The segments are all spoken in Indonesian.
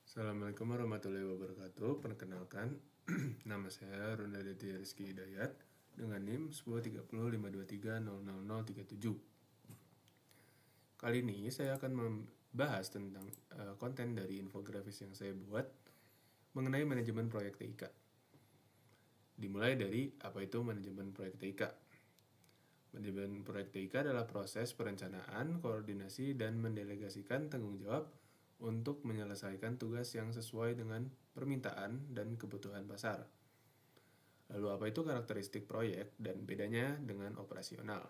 Assalamualaikum warahmatullahi wabarakatuh. Perkenalkan, nama saya Ronda Aditya Rizky Hidayat dengan NIM 103052300037. Kali ini saya akan membahas tentang konten dari infografis yang saya buat mengenai manajemen proyek TIK. Dimulai dari apa itu manajemen proyek TIK. Manajemen proyek TIK adalah proses perencanaan, koordinasi, dan mendelegasikan tanggung jawab untuk menyelesaikan tugas yang sesuai dengan permintaan dan kebutuhan pasar. Lalu apa itu karakteristik proyek dan bedanya dengan operasional?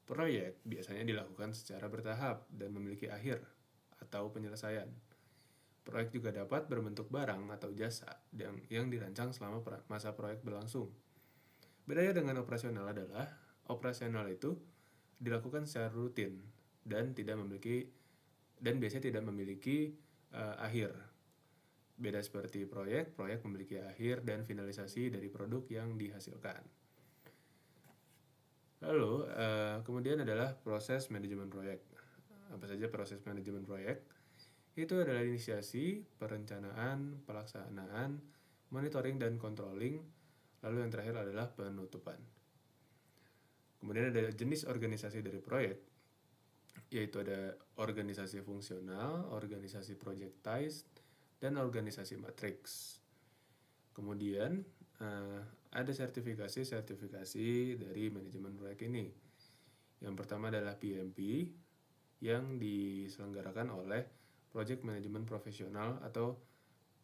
Proyek biasanya dilakukan secara bertahap dan memiliki akhir atau penyelesaian. Proyek juga dapat berbentuk barang atau jasa yang dirancang selama masa proyek berlangsung. Bedanya dengan operasional adalah operasional itu dilakukan secara rutin dan biasanya tidak memiliki akhir. Beda seperti proyek memiliki akhir dan finalisasi dari produk yang dihasilkan. Lalu kemudian adalah proses manajemen proyek. Apa saja proses manajemen proyek? Itu adalah inisiasi, perencanaan, pelaksanaan, monitoring dan controlling. Lalu yang terakhir adalah penutupan. Kemudian ada jenis organisasi dari proyek, yaitu ada organisasi fungsional, organisasi projectized, dan organisasi matriks. Kemudian ada sertifikasi dari manajemen proyek ini. Yang pertama adalah PMP yang diselenggarakan oleh Project Management Professional atau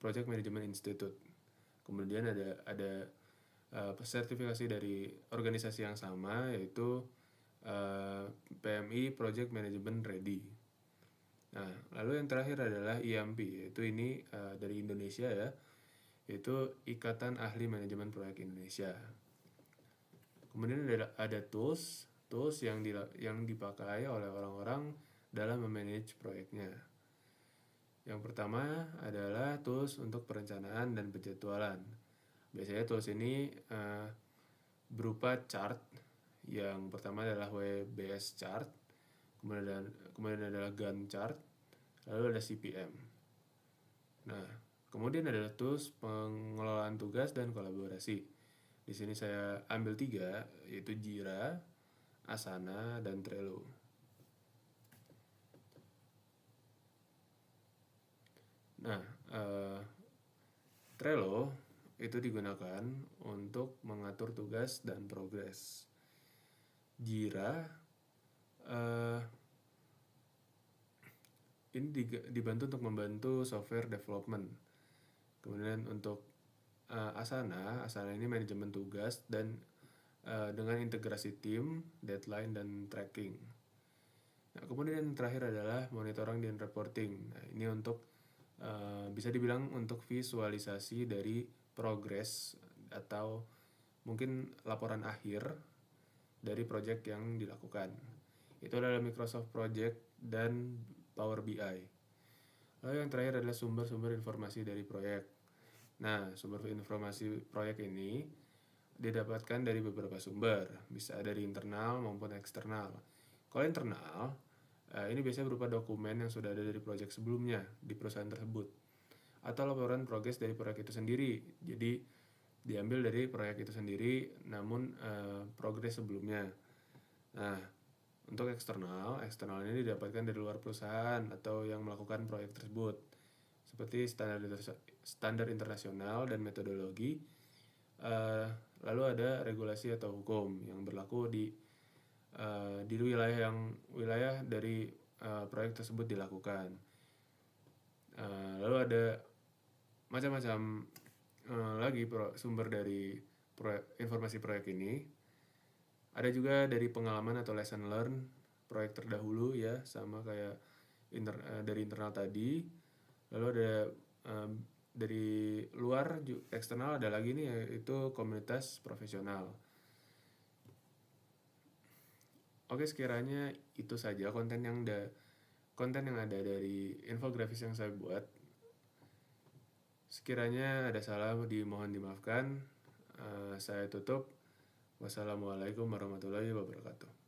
Project Management Institute. Kemudian ada sertifikasi dari organisasi yang sama, yaitu PMI Project Management Ready. Nah, lalu yang terakhir adalah IMP, yaitu ini dari Indonesia ya, yaitu Ikatan Ahli Manajemen Proyek Indonesia. Kemudian ada tools yang dipakai oleh orang-orang dalam memanage proyeknya. Yang pertama adalah tools untuk perencanaan dan penjadwalan. Biasanya tools ini berupa chart. Yang pertama adalah WBS chart, kemudian adalah Gantt chart, lalu ada CPM. Nah, kemudian adalah tools pengelolaan tugas dan kolaborasi. Di sini saya ambil 3, yaitu Jira, Asana, dan Trello. Nah, Trello itu digunakan untuk mengatur tugas dan progres. Jira ini dibantu untuk membantu software development. Kemudian untuk Asana ini manajemen tugas dan dengan integrasi tim, deadline, dan tracking. Nah, kemudian yang terakhir adalah monitoring dan reporting. Nah, ini untuk bisa dibilang untuk visualisasi dari progres atau mungkin laporan akhir dari project yang dilakukan. Itu adalah Microsoft Project dan Power BI. Lalu yang terakhir adalah sumber-sumber informasi dari proyek. Nah, sumber informasi proyek ini didapatkan dari beberapa sumber, bisa dari internal maupun eksternal. Kalau internal, ini biasanya berupa dokumen yang sudah ada dari proyek sebelumnya di perusahaan tersebut, atau laporan progres dari proyek itu sendiri. Jadi diambil dari proyek itu sendiri, namun progres sebelumnya. Nah, untuk eksternal ini didapatkan dari luar perusahaan atau yang melakukan proyek tersebut, seperti standar internasional dan metodologi. Lalu ada regulasi atau hukum yang berlaku di wilayah dari proyek tersebut dilakukan. Lalu ada macam-macam lagi sumber dari informasi proyek ini. Ada juga dari pengalaman atau lesson learn proyek terdahulu ya, sama kayak dari internal tadi. Lalu ada dari luar eksternal ada lagi nih, yaitu komunitas profesional. Oke, sekiranya itu saja konten yang ada dari infografis yang saya buat. Sekiranya ada salah dimohon dimaafkan. Saya tutup. Wassalamualaikum warahmatullahi wabarakatuh.